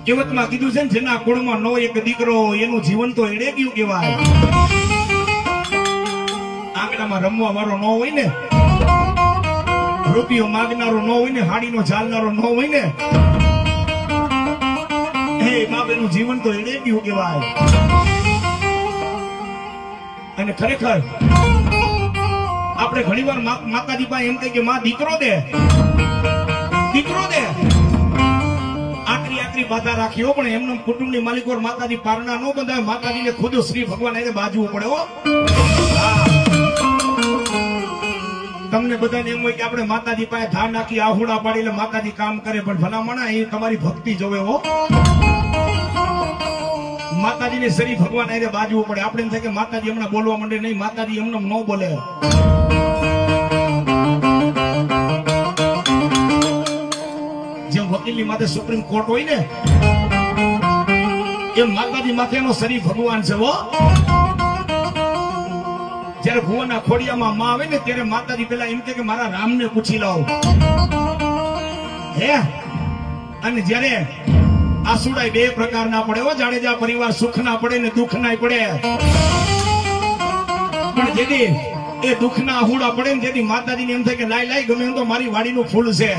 કહેવતમાં કીધું છે ને, જેના કુળમાં નો એક દીકરો એનું જીવન તો એડે ગયું કહેવાય. આંગણામાં રમવા વાળો ન હોય ને, રૂપિયો માગનારો ન હોય ને, હાડીનો ઝાલનારો ન હોય ને, હે બાપેનું જીવન તો એડે ગયું કહેવાય. અને ખરેખર આપણે ઘણીવાર માતાજી પાસે એમ કહે કે માં દીકરો દે, દીકરો દે. આકરી બાધા રાખી પણ એમનો કુટુંબની માલિકો માતાજી પારણા ન બંધાય. માતાજીને ખુદ શ્રી ભગવાન એને બાજવું પડે હો. તમને બધાને એમ હોય કે આપણે માતાજી પાસે ધા નાખી આહુડા પાડી એટલે માતાજી કામ કરે, પણ ભલામણા એ તમારી ભક્તિ જોવે હો. માતાજીને શ્રી ભગવાન એને બાજવું પડે. આપણે એમ થાય કે માતાજી હમણાં બોલવા માંડે, નહીં, માતાજી એમને ન બોલે. જેમ વકીલની માથે સુપ્રીમ કોર્ટ હોય ને, એમ માતાજી માથે એનો શ્રી ભગવાન છે હો. જયારે ભુવનના ખોડિયામાં માં આવે ને, ત્યારે માતાજી પેલા એમ કે મારા રામને પૂછી લાવો હે. અને જયારે આસુડાય બે પ્રકારના પડે હો. જાડેજા પરિવાર સુખ ના પડે ને દુઃખ ના પડે. પણ જેથી એ દુઃખ ના આહુડા પડે ને, જેથી માતાજીને એમ થાય કે લાઈ ગમે એમ તો મારી વાડીનું ફૂલ છે.